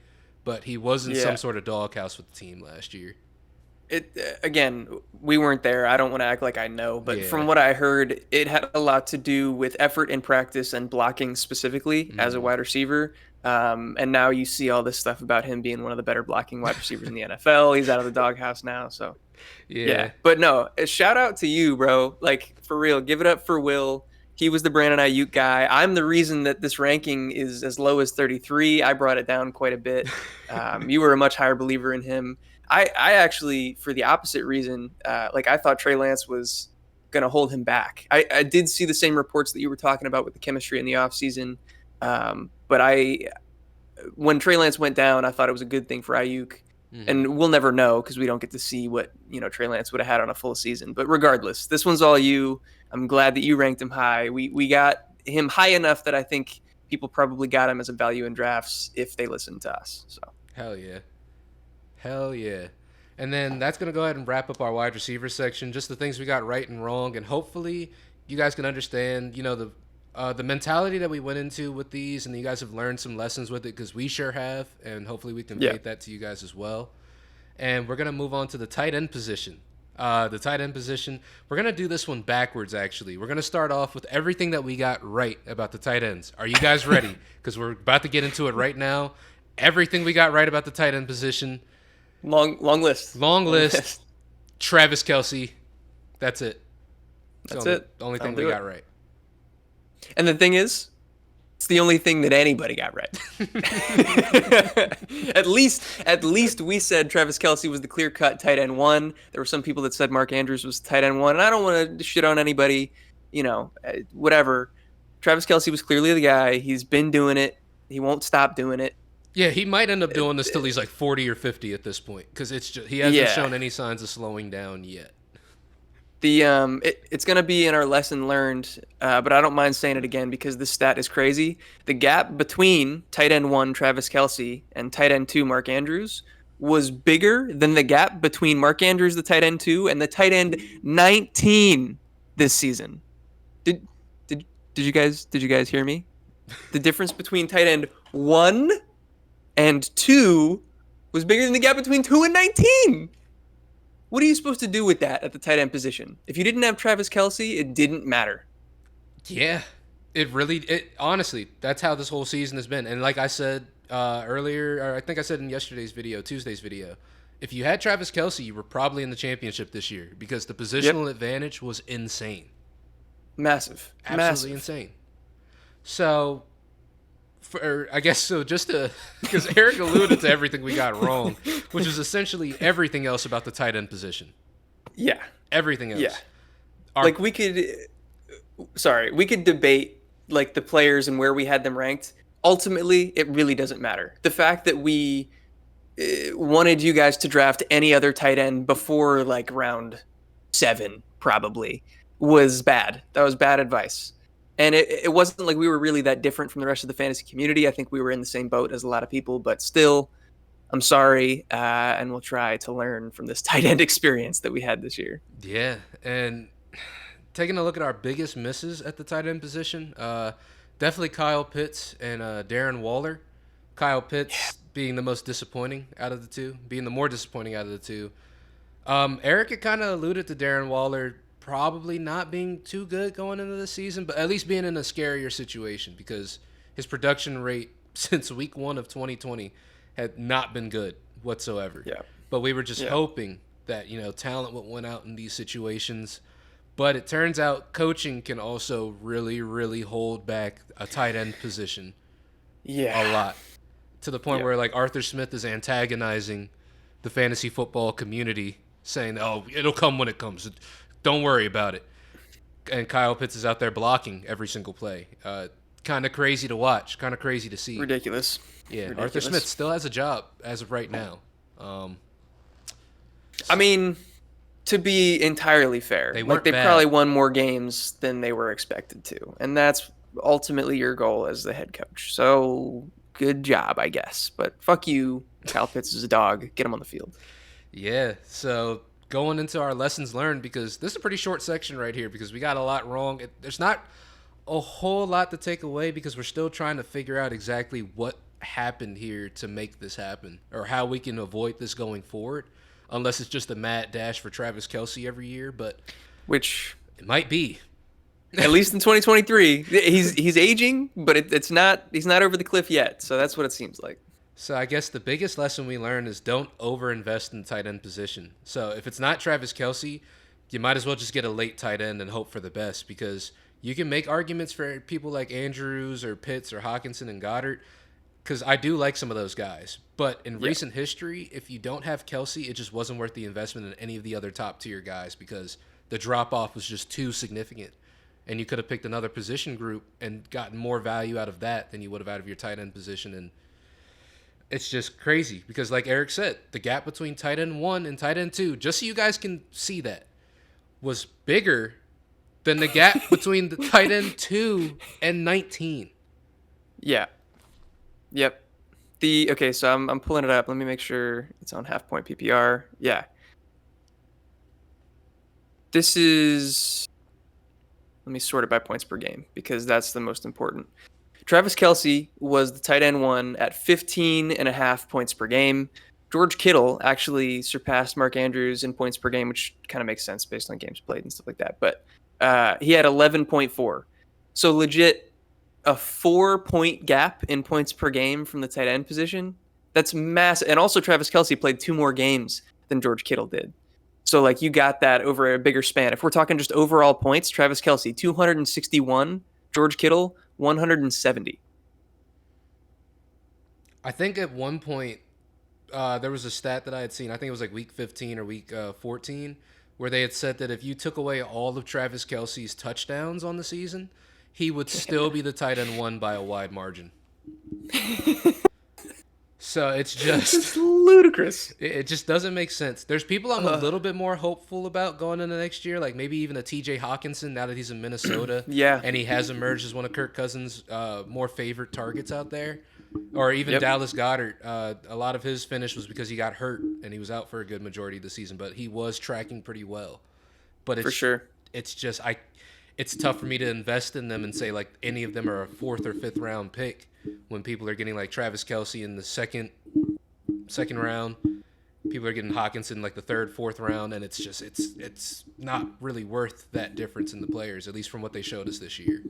[SPEAKER 1] But he was in some
[SPEAKER 2] Yeah.
[SPEAKER 1] sort of doghouse with the team last year.
[SPEAKER 2] It again, we weren't there. I don't want to act like I know, but
[SPEAKER 1] Yeah.
[SPEAKER 2] from what I heard, it had a lot to do with effort in practice and blocking specifically as a
[SPEAKER 1] Mm.
[SPEAKER 2] wide receiver. And now you see all this stuff about him being one of the better blocking wide receivers in the NFL. He's out of the doghouse now, so
[SPEAKER 1] Yeah.
[SPEAKER 2] yeah. But no, a shout out to you, bro. Like for real, give it up for Will. He was the Brandon Ayuk guy. I'm the reason that this ranking is as low as 33. I brought it down quite a bit. You were a much higher believer in him. I actually, for the opposite reason, like I thought Trey Lance was going to hold him back. I did see the same reports that you were talking about with the chemistry in the offseason. But when Trey Lance went down, I thought it was a good thing for Ayuk.
[SPEAKER 1] Hmm.
[SPEAKER 2] And we'll never know because we don't get to see what Trey Lance would have had on a full season. But regardless, this one's all you. I'm glad that you ranked him high. We got him high enough that I think people probably got him as a value in drafts if they listened to us. So
[SPEAKER 1] Hell yeah. Hell yeah. And then that's going to go ahead and wrap up our wide receiver section. Just the things we got right and wrong. And hopefully you guys can understand, the mentality that we went into with these, and you guys have learned some lessons with it because we sure have. And hopefully we
[SPEAKER 2] yeah,
[SPEAKER 1] conveyed that to you guys as well. And we're going to move on to the tight end position. The tight end position, we're going to do this one backwards, actually. We're going to start off with everything that we got right about the tight ends. Are you guys ready? Because we're about to get into it right now. Everything we got right about the tight end position.
[SPEAKER 2] long list.
[SPEAKER 1] Long list. Travis Kelsey. That's it.
[SPEAKER 2] That's
[SPEAKER 1] The only thing
[SPEAKER 2] That'll
[SPEAKER 1] we
[SPEAKER 2] do
[SPEAKER 1] got
[SPEAKER 2] it.
[SPEAKER 1] right.
[SPEAKER 2] And the thing is, it's the only thing that anybody got right. at least we said Travis Kelsey was the clear-cut tight end one. There were some people that said Mark Andrews was tight end one, and I don't want to shit on anybody, whatever. Travis Kelsey was clearly the guy. He's been doing it. He won't stop doing it.
[SPEAKER 1] Yeah, he might end up doing this till he's like 40 or 50 at this point because he hasn't
[SPEAKER 2] Yeah.
[SPEAKER 1] shown any signs of slowing down yet.
[SPEAKER 2] It's gonna be in our lesson learned, but I don't mind saying it again because this stat is crazy. The gap between tight end one Travis Kelsey and tight end two Mark Andrews was bigger than the gap between Mark Andrews, the tight end two, and the tight end 19 this season. Did Did you guys hear me? The difference between tight end 1 and 2 was bigger than the gap between 2 and 19. What are you supposed to do with that at the tight end position? If you didn't have Travis Kelsey, it didn't matter.
[SPEAKER 1] Yeah, it honestly, that's how this whole season has been. And like I said earlier, or I think I said in yesterday's video, Tuesday's video, if you had Travis Kelsey, you were probably in the championship this year because the
[SPEAKER 2] Yep.
[SPEAKER 1] positional advantage was insane.
[SPEAKER 2] Massive.
[SPEAKER 1] Absolutely
[SPEAKER 2] Massive.
[SPEAKER 1] insane. So, I guess so, just to, because Eric alluded to everything we got wrong, which is essentially everything else about the tight end position.
[SPEAKER 2] Yeah.
[SPEAKER 1] Everything
[SPEAKER 2] Yeah.
[SPEAKER 1] else. Our
[SPEAKER 2] Like we could debate like the players and where we had them ranked. Ultimately, it really doesn't matter. The fact that we wanted you guys to draft any other tight end before like round 7 probably was bad. That was bad advice. And it wasn't like we were really that different from the rest of the fantasy community. I think we were in the same boat as a lot of people, but still, I'm sorry, and we'll try to learn from this tight end experience that we had this year.
[SPEAKER 1] Yeah, and taking a look at our biggest misses at the tight end position, definitely Kyle Pitts and Darren Waller. Kyle Pitts being the most disappointing out of the two, being the more disappointing out of the two. Eric had kind of alluded to Darren Waller probably not being too good going into the season, but at least being in a scarier situation because his production rate since week 1 of 2020 had not been good whatsoever.
[SPEAKER 2] Yeah.
[SPEAKER 1] But we were just
[SPEAKER 2] Yeah.
[SPEAKER 1] hoping that, talent would win out in these situations. But it turns out coaching can also really, really hold back a tight end position a
[SPEAKER 2] Yeah.
[SPEAKER 1] lot to the point
[SPEAKER 2] Yeah.
[SPEAKER 1] where like Arthur Smith is antagonizing the fantasy football community, saying, "Oh, it'll come when it comes. Don't worry about it." And Kyle Pitts is out there blocking every single play. Kind of crazy to watch. Kind of crazy to see.
[SPEAKER 2] Ridiculous.
[SPEAKER 1] Yeah, Arthur Smith
[SPEAKER 2] Ridiculous.
[SPEAKER 1] still has a job as of right now. Um,
[SPEAKER 2] I mean, to be entirely fair,
[SPEAKER 1] they
[SPEAKER 2] like
[SPEAKER 1] weren't
[SPEAKER 2] they probably
[SPEAKER 1] bad.
[SPEAKER 2] won more games than they were expected to, and that's ultimately your goal as the head coach. So good job, I guess. But fuck you, Kyle Pitts is a dog. Get him on the field.
[SPEAKER 1] Yeah, so going into our lessons learned, because this is a pretty short section right here because we got a lot wrong. There's not a whole lot to take away because we're still trying to figure out exactly what happened here to make this happen or how we can avoid this going forward, unless it's just a mad dash for Travis Kelsey every year, but
[SPEAKER 2] Which,
[SPEAKER 1] it might be.
[SPEAKER 2] at least in 2023, he's aging, but it's not. He's not over the cliff yet. So that's what it seems like.
[SPEAKER 1] So I guess the biggest lesson we learned is don't overinvest in the tight end position. So if it's not Travis Kelsey, you might as well just get a late tight end and hope for the best because you can make arguments for people like Andrews or Pitts or Hawkinson and Goddard because I do like some of those guys. But in
[SPEAKER 2] Yeah,
[SPEAKER 1] recent history, if you don't have Kelsey, it just wasn't worth the investment in any of the other top tier guys because the drop off was just too significant. And you could have picked another position group and gotten more value out of that than you would have out of your tight end position. And it's just crazy because, like Eric said, the gap between tight end 1 and tight end 2, just so you guys can see that, was bigger than the gap between the tight end 2 and 19.
[SPEAKER 2] yeah, yep. The okay, so I'm pulling it up. Let me make sure it's on half point PPR. Yeah, this is. Let me sort it by points per game because that's the most important. Travis Kelsey was the tight end 1 at 15 and a half points per game. George Kittle actually surpassed Mark Andrews in points per game, which kind of makes sense based on games played and stuff like that. But he had 11.4. So legit a 4-point gap in points per game from the tight end position. That's massive. And also Travis Kelsey played 2 more games than George Kittle did. So like you got that over a bigger span. If we're talking just overall points, Travis Kelsey 261, George Kittle 170.
[SPEAKER 1] I think at one point there was a stat that I had seen. I think it was like week 15 or week 14, where they had said that if you took away all of Travis Kelsey's touchdowns on the season, he would still be the tight end 1 by a wide margin. So it's
[SPEAKER 2] It's
[SPEAKER 1] just
[SPEAKER 2] ludicrous.
[SPEAKER 1] it just doesn't make sense. There's people I'm a little bit more hopeful about going into next year, like maybe even a TJ Hawkinson now that he's in Minnesota
[SPEAKER 2] Yeah.
[SPEAKER 1] and he has emerged as one of Kirk Cousins' more favorite targets out there. Or even
[SPEAKER 2] Yep.
[SPEAKER 1] Dallas Goedert. A lot of his finish was because he got hurt and he was out for a good majority of the season, but he was tracking pretty well. But
[SPEAKER 2] For sure.
[SPEAKER 1] it's just it's tough for me to invest in them and say like any of them are a fourth or fifth round pick when people are getting like Travis Kelsey in the second round. People are getting Hawkinson like the third, fourth round, and it's not really worth that difference in the players, at least from what they showed us this year.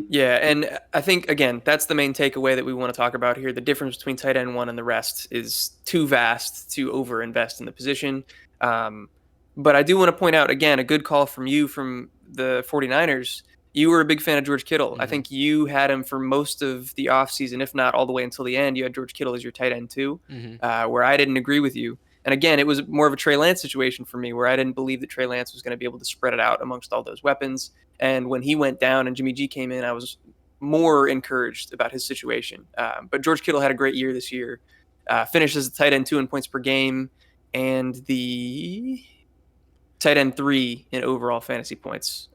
[SPEAKER 2] Yeah, and I think again that's the main takeaway that we want to talk about here. The difference between tight end one and the rest is too vast to overinvest in the position. But I do want to point out again a good call from you from the 49ers. You were a big fan of George Kittle. I think you had him for most of the offseason, if not all the way until the end. You had George Kittle as your tight end too, where I didn't agree with you. And again, it was more of a Trey Lance situation for me where I didn't believe that Trey Lance was going to be able to spread it out amongst all those weapons. And when he went down and Jimmy G came in, I was more encouraged about his situation. But George Kittle had a great year this year. Finished as the tight end 2 in points per game and the tight end 3 in overall fantasy points.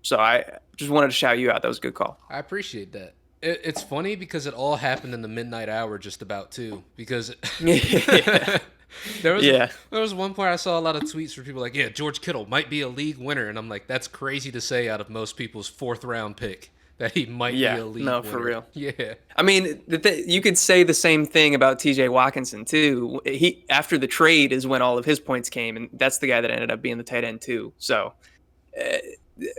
[SPEAKER 2] So I just wanted to shout you out. That was a good call.
[SPEAKER 1] I appreciate that. It's funny because it all happened in the midnight hour just about too. Because there was one point I saw a lot of tweets where people were like, yeah, George Kittle might be a league winner. And I'm like, that's crazy to say out of most people's fourth round pick that he might be a league winner.
[SPEAKER 2] No, for real.
[SPEAKER 1] Yeah.
[SPEAKER 2] I mean, you could say the same thing about TJ Watkinson too. He after the trade is when all of his points came, and that's the guy that ended up being the tight end too. So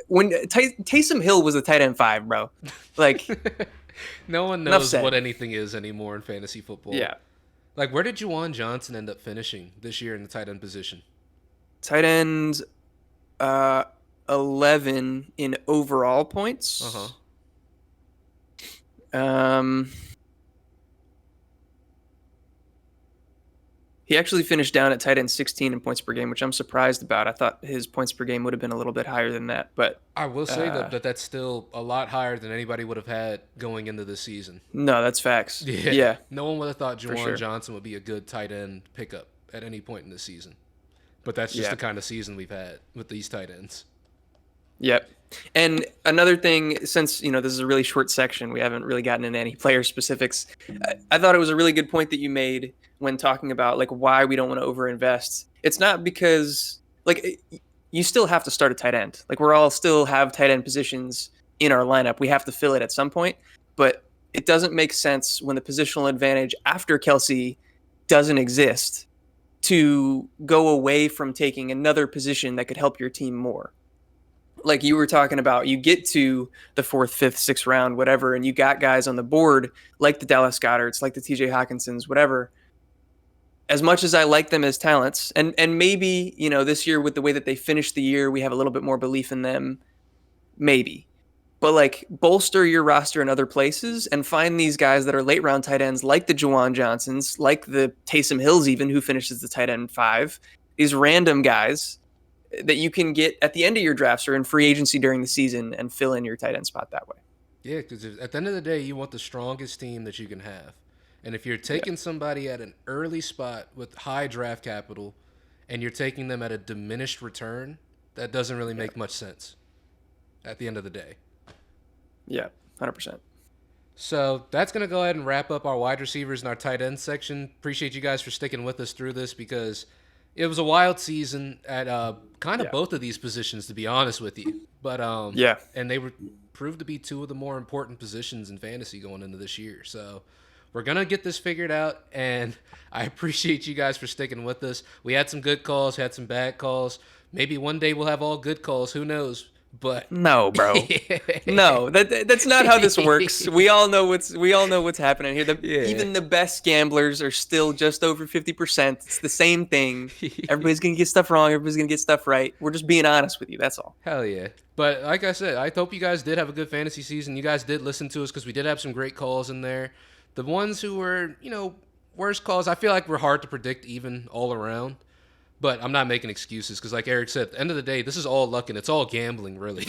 [SPEAKER 2] when Taysom Hill was the tight end 5, bro, like
[SPEAKER 1] no one knows what anything is anymore in fantasy football.
[SPEAKER 2] Yeah.
[SPEAKER 1] Like, where did Juwan Johnson end up finishing this year in the tight end position?
[SPEAKER 2] Tight end 11 in overall points. He actually finished down at tight end 16 in points per game, which I'm surprised about. I thought his points per game would have been a little bit higher than that. But
[SPEAKER 1] I will say that that's still a lot higher than anybody would have had going into the season.
[SPEAKER 2] No, that's facts. Yeah.
[SPEAKER 1] No one would have thought Juwan Johnson would be a good tight end pickup at any point in the season. But that's just the kind of season we've had with these tight ends.
[SPEAKER 2] Yep. And another thing, since this is a really short section, we haven't really gotten into any player specifics. I thought it was a really good point that you made when talking about like why we don't want to overinvest. It's not because like you still have to start a tight end. Like we're all still have tight end positions in our lineup. We have to fill it at some point, but it doesn't make sense when the positional advantage after Kelsey doesn't exist to go away from taking another position that could help your team more. Like you were talking about, you get to the 4th, 5th, 6th round, whatever, and you got guys on the board like the Dallas Goederts, like the TJ Hawkinsons, whatever. As much as I like them as talents, and maybe, this year with the way that they finished the year, we have a little bit more belief in them, maybe. But like bolster your roster in other places and find these guys that are late round tight ends like the Juwan Johnsons, like the Taysom Hills even, who finishes the tight end 5, these random guys that you can get at the end of your drafts or in free agency during the season and fill in your tight end spot that way.
[SPEAKER 1] Yeah, because at the end of the day, you want the strongest team that you can have. And if you're taking somebody at an early spot with high draft capital and you're taking them at a diminished return, that doesn't really make much sense at the end of the day.
[SPEAKER 2] Yeah, 100%.
[SPEAKER 1] So that's going to go ahead and wrap up our wide receivers and our tight end section. Appreciate you guys for sticking with us through this because it was a wild season at kind of both of these positions, to be honest with you. But and they proved to be two of the more important positions in fantasy going into this year. So we're going to get this figured out, and I appreciate you guys for sticking with us. We had some good calls, had some bad calls. Maybe one day we'll have all good calls. Who knows? But
[SPEAKER 2] no, bro. No, that's not how this works. We all know what's happening here. Even the best gamblers are still just over 50%. It's the same thing. Everybody's gonna get stuff wrong. Everybody's gonna get stuff right. We're just being honest with you. That's all.
[SPEAKER 1] Hell yeah. But like I said, I hope you guys did have a good fantasy season. You guys did listen to us because we did have some great calls in there. The ones who were, worst calls, I feel like were hard to predict even all around. But I'm not making excuses because, like Eric said, at the end of the day, this is all luck and it's all gambling, really.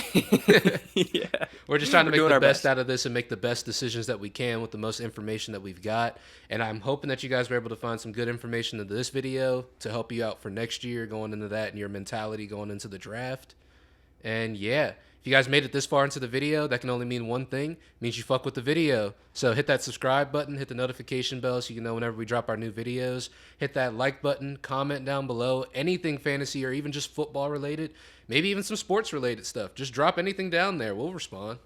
[SPEAKER 2] Yeah.
[SPEAKER 1] We're just trying to make the best out of this and make the best decisions that we can with the most information that we've got. And I'm hoping that you guys were able to find some good information in this video to help you out for next year going into that and your mentality going into the draft. And yeah, If you guys made it this far into the video, that can only mean one thing. It means you fuck with the video. So hit that subscribe button, hit the notification bell so you know whenever we drop our new videos. Hit that like button, comment down below, anything fantasy or even just football related, maybe even some sports related stuff. Just drop anything down there. We'll respond.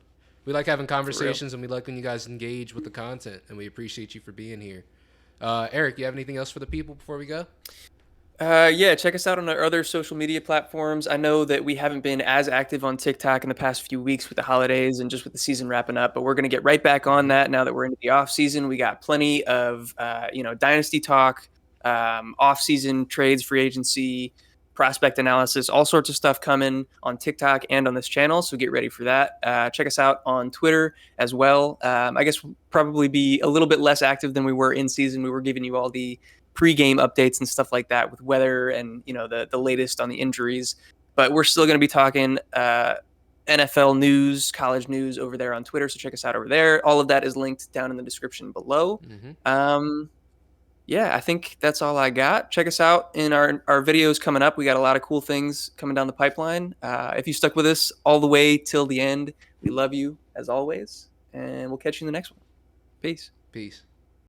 [SPEAKER 1] We like having
[SPEAKER 2] For real.
[SPEAKER 1] conversations and we like when you guys engage with the content, and we appreciate you for being here. Eric, you have anything else for the people before we go?
[SPEAKER 2] Yeah, check us out on our other social media platforms. I know that we haven't been as active on TikTok in the past few weeks with the holidays and just with the season wrapping up, but we're going to get right back on that now that we're into the off season. We got plenty of dynasty talk, off season trades, free agency, prospect analysis, all sorts of stuff coming on TikTok and on this channel. So get ready for that. Check us out on Twitter as well. I guess we'll probably be a little bit less active than we were in season. We were giving you all the pre-game updates and stuff like that with weather and the latest on the injuries. But we're still going to be talking NFL news, college news over there on Twitter. So check us out over there. All of that is linked down in the description below. Yeah, I think that's all I got. Check us out in our videos coming up. We got a lot of cool things coming down the pipeline. If you stuck with us all the way till the end, we love you as always, and we'll catch you in the next one. Peace.
[SPEAKER 1] Peace.